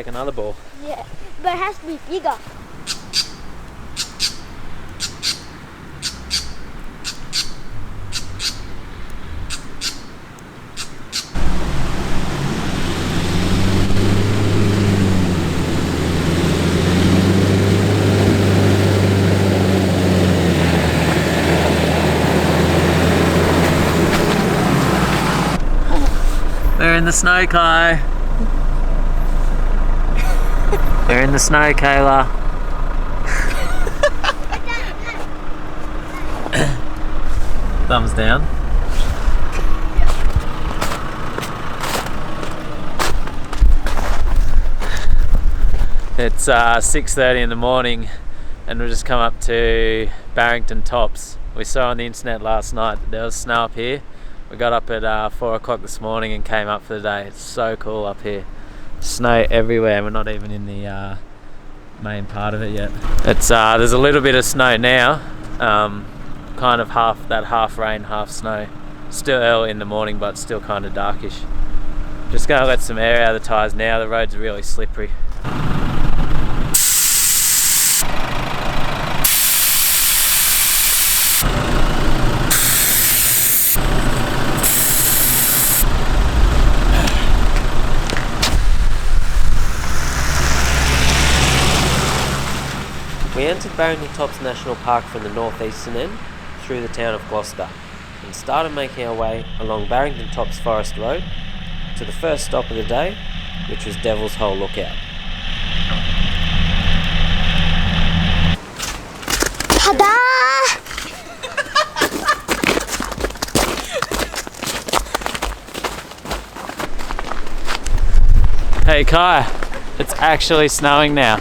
make another ball. Yeah, but it has to be bigger. We're in the snow, Kai. We're in the snow, Kayla. Thumbs down. It's 6:30 in the morning and we've just come up to Barrington Tops. We saw on the internet last night that there was snow up here. We got up at 4 o'clock this morning and came up for the day. It's so cool up here. Snow everywhere. We're not even in the main part of it yet. It's there's a little bit of snow now, kind of half rain, half snow. Still early in the morning, but still kind of darkish. Just gonna let some air out of the tyres now. The roads are really slippery. We entered Barrington Tops National Park from the northeastern end through the town of Gloucester and started making our way along Barrington Tops Forest Road to the first stop of the day, which was Devil's Hole Lookout. Ta-da! Hey Kai, it's actually snowing now.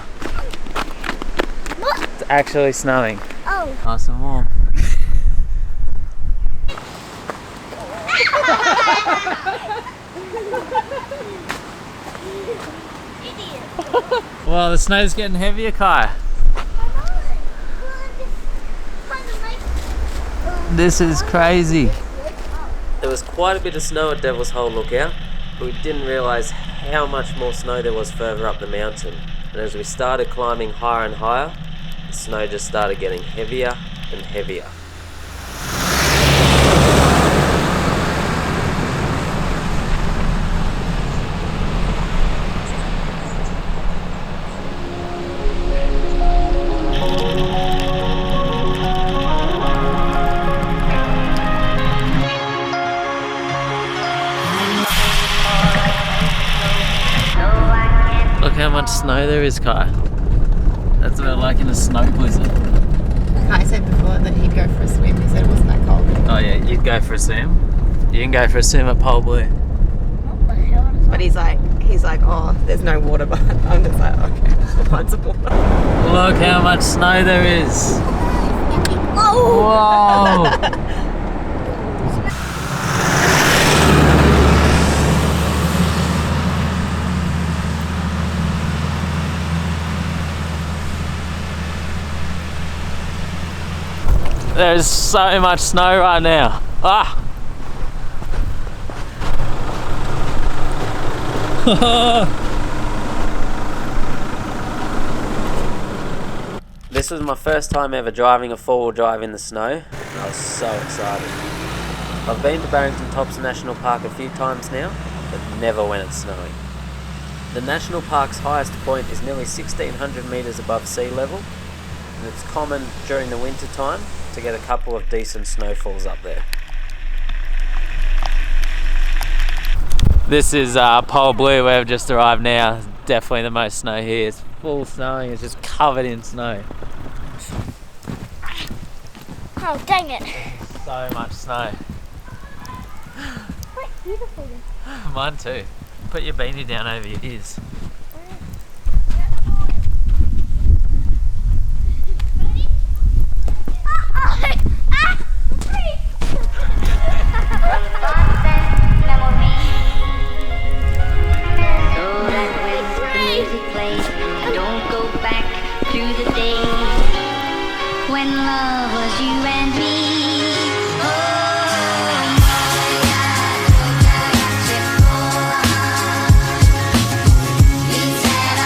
What? It's actually snowing. Oh. Nice and warm. Well, the snow's getting heavier, Kai. This is crazy. There was quite a bit of snow at Devil's Hole Lookout, but we didn't realise how much more snow there was further up the mountain. And as we started climbing higher and higher, the snow just started getting heavier and heavier. Look how much snow there is, Kai. That's about like in a snow blizzard. Kai said before that he'd go for a swim. He said it wasn't that cold. Oh yeah, you'd go for a swim. You can go for a swim at Pole Blue. What the hell is that? But he's like, oh, there's no water, but I'm just like, okay, we'll find some water. Look how much snow there is. Oh! Whoa! There's so much snow right now. Ah! This was my first time ever driving a four-wheel drive in the snow. I was so excited. I've been to Barrington Tops National Park a few times now, but never when it's snowing. The national park's highest point is nearly 1,600 metres above sea level, and it's common during the winter time to get a couple of decent snowfalls up there. This is Pole Blue where we've just arrived now. It's definitely the most snow here. It's full snowing, it's just covered in snow. Oh, dang it. So much snow. Quite beautiful. Mine too. Put your beanie down over your ears. When love was you and me. We set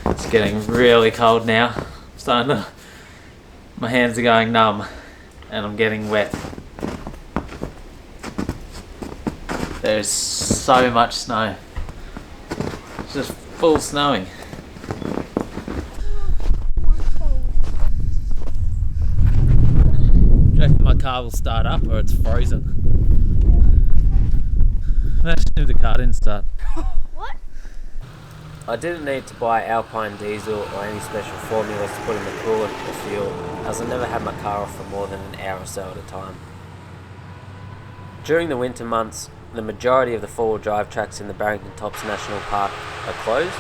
It's getting really cold now. My hands are going numb and I'm getting wet. There's so much snow. It's just full snowing. Do you reckon my car will start up or it's frozen? Imagine if the car didn't start. What? I didn't need to buy Alpine diesel or any special formulas to put in the coolant or fuel, as I never had my car off for more than an hour or so at a time. During the winter months, the majority of the four-wheel drive tracks in the Barrington Tops National Park are closed,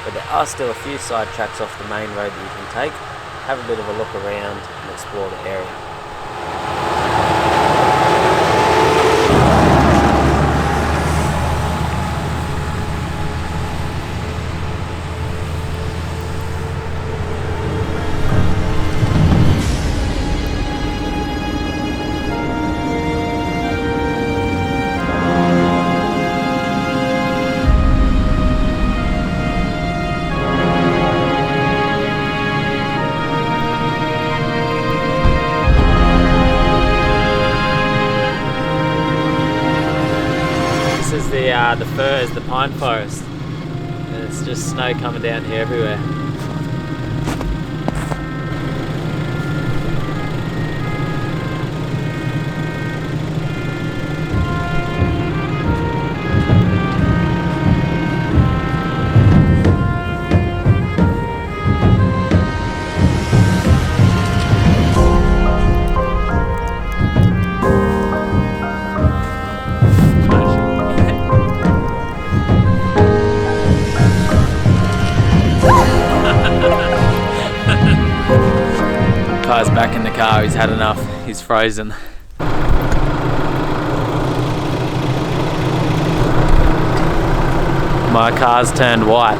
but there are still a few side tracks off the main road that you can take, have a bit of a look around and explore the area. This is the firs, the pine forest. And it's just snow coming down here everywhere. Kai's back in the car, he's had enough, he's frozen. My car's turned white.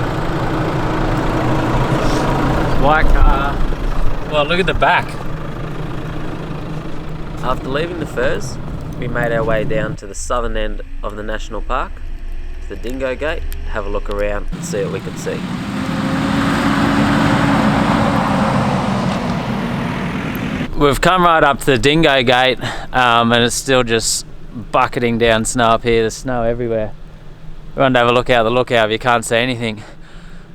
White car. Well, look at the back. After leaving the firs, we made our way down to the southern end of the national park, to the Dingo Gate, to have a look around and see what we could see. We've come right up to the Dingo Gate and it's still just bucketing down snow up here. There's snow everywhere. We wanted to have a look out the lookout, but you can't see anything.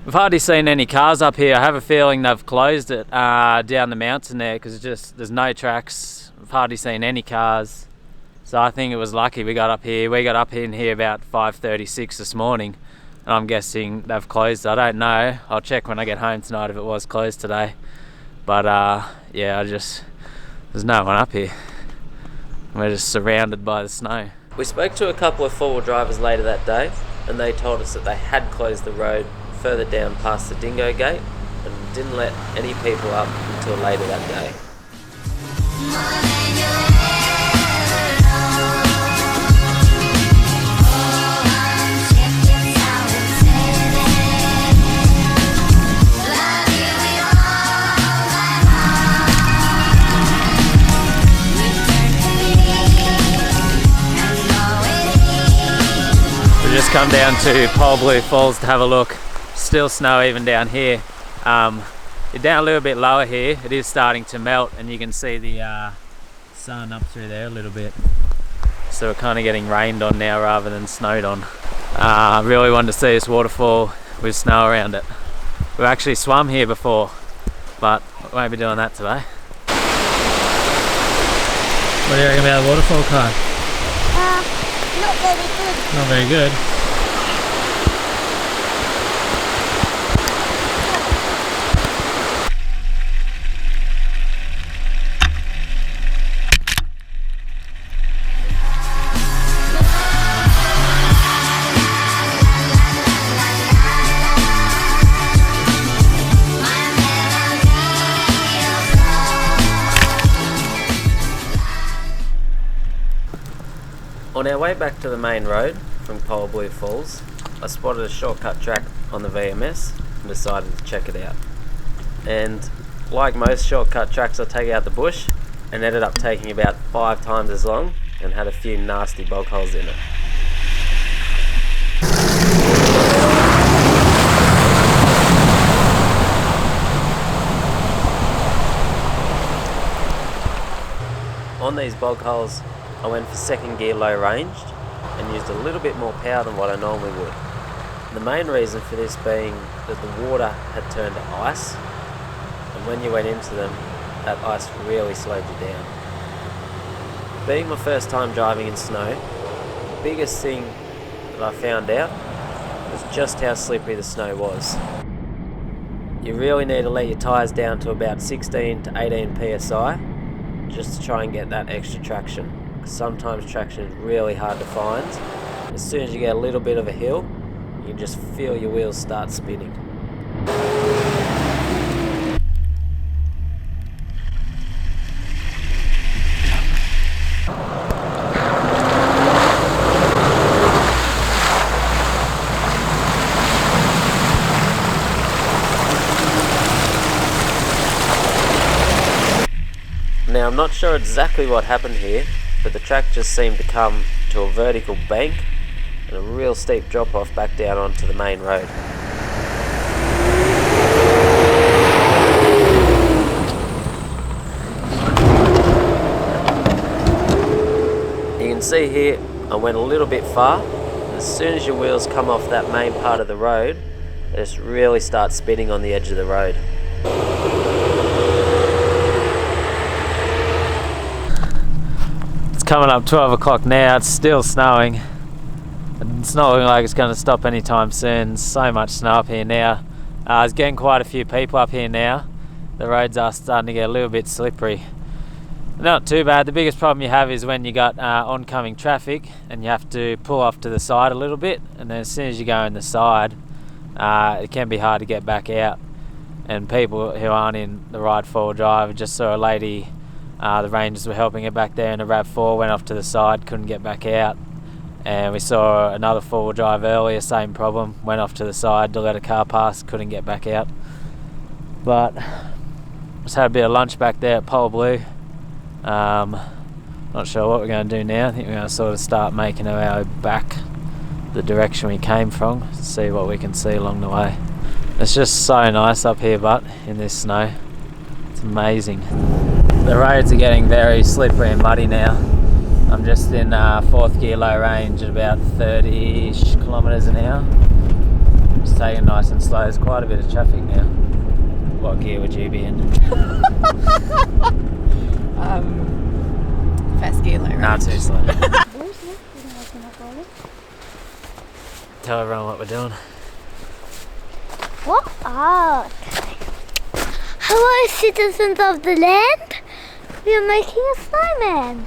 We've hardly seen any cars up here. I have a feeling they've closed it down the mountain there because there's no tracks. We've hardly seen any cars. So I think it was lucky we got up here. We got up in here about 5:36 this morning and I'm guessing they've closed it. I don't know. I'll check when I get home tonight if it was closed today. But yeah, there's no one up here. We're just surrounded by the snow. We spoke to a couple of four-wheel drivers later that day and they told us that they had closed the road further down past the Dingo Gate and didn't let any people up until later that day. Just come down to Pole Blue Falls to have a look. Still snow even down here. You're down a little bit lower here. It is starting to melt and you can see the sun up through there a little bit. So we're kind of getting rained on now rather than snowed on. I really wanted to see this waterfall with snow around it. We've actually swum here before, but we won't be doing that today. What do you reckon about the waterfall, Kai? Not very good. Not very good. On our way back to the main road from Pole Blue Falls, I spotted a shortcut track on the VMS and decided to check it out. And like most shortcut tracks, I take out the bush and ended up taking about 5 times as long and had a few nasty bog holes in it. On these bog holes, I went for second gear low ranged and used a little bit more power than what I normally would. The main reason for this being that the water had turned to ice, and when you went into them, that ice really slowed you down. Being my first time driving in snow, the biggest thing that I found out was just how slippery the snow was. You really need to let your tyres down to about 16 to 18 psi just to try and get that extra traction. Sometimes traction is really hard to find. As soon as you get a little bit of a hill, you can just feel your wheels start spinning. Now, I'm not sure exactly what happened here, but the track just seemed to come to a vertical bank and a real steep drop off back down onto the main road. You can see here I went a little bit far, and as soon as your wheels come off that main part of the road, they just really start spinning on the edge of the road. Coming up 12 o'clock now, it's still snowing. It's not looking like it's going to stop anytime soon. So much snow up here now. It's getting quite a few people up here now. The roads are starting to get a little bit slippery. Not too bad. The biggest problem you have is when you got oncoming traffic and you have to pull off to the side a little bit, and then as soon as you go in the side, it can be hard to get back out. And people who aren't in the right four-wheel drive, just saw a lady. The Rangers were helping her back there in a RAV4, went off to the side, couldn't get back out. And we saw another four-wheel drive earlier, same problem, went off to the side to let a car pass, couldn't get back out. But just had a bit of lunch back there at Pole Blue. Not sure what we're going to do now. I think we're going to sort of start making our way back the direction we came from, see what we can see along the way. It's just so nice up here, but in this snow, it's amazing. The roads are getting very slippery and muddy now. I'm just in fourth gear low range at about 30-ish kilometres an hour. Just taking it nice and slow. There's quite a bit of traffic now. What gear would you be in? First gear low range. Nah, too slow. Tell everyone what we're doing. What? Oh, okay. Hello, citizens of the land. We are making a snowman.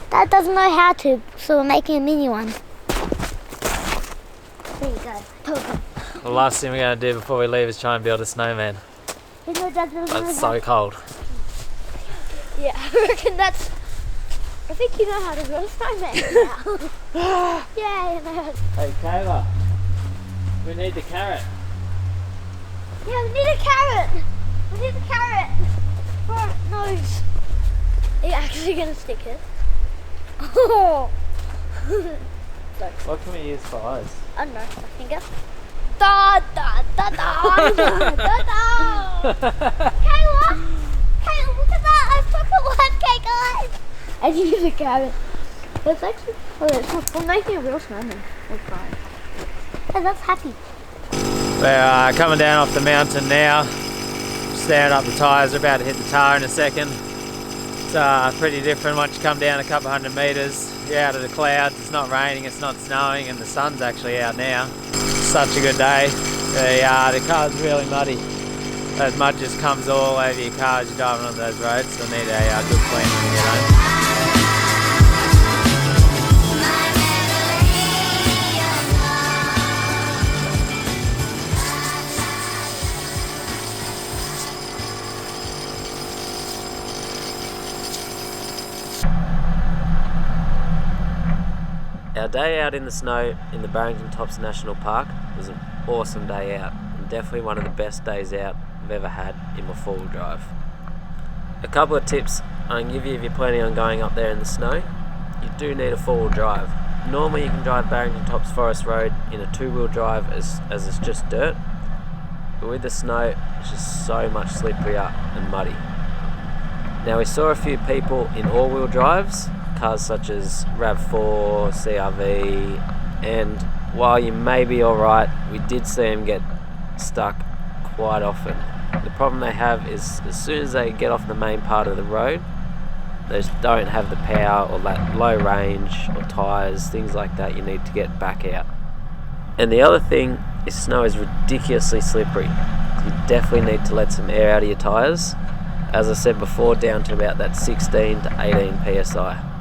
Dad doesn't know how to, so we're making a mini one. There you go. The last thing we're going to do before we leave is try and build a snowman. You know, Dad doesn't know It's how so cold. Yeah, I reckon that's... I think you know how to build a snowman now. Yeah, you know. Hey Kayla, we need the carrot. Yeah, we need a carrot. We need a carrot for our nose. Are you actually going to stick it? Oh! What can we use for eyes? I don't know, my finger. Da da da da da da da. Kayla! Kayla, look at that! I've got a 1K, guys! And you use a carrot. It's actually... Oh, we're making a real snowman. That's fine. And that's happy. We're coming down off the mountain now. Staring up the tyres, we're about to hit the tar in a second. It's pretty different once you come down a couple 100 metres. You're out of the clouds, it's not raining, it's not snowing, and the sun's actually out now. Such a good day. The car's really muddy. That mud just comes all over your car as you're driving on those roads, so need a good clean when you get home. Our day out in the snow in the Barrington Tops National Park was an awesome day out, and definitely one of the best days out I've ever had in my four-wheel drive. A couple of tips I can give you if you're planning on going up there in the snow. You do need a four-wheel drive. Normally you can drive Barrington Tops Forest Road in a two-wheel drive as it's just dirt, but with the snow it's just so much slipperier and muddy. Now we saw a few people in all-wheel drives, cars such as RAV4, CRV, and while you may be alright, we did see them get stuck quite often. The problem they have is as soon as they get off the main part of the road, they just don't have the power or that low range or tyres, things like that you need to get back out. And the other thing is snow is ridiculously slippery. You definitely need to let some air out of your tyres. As I said before, down to about that 16 to 18 psi.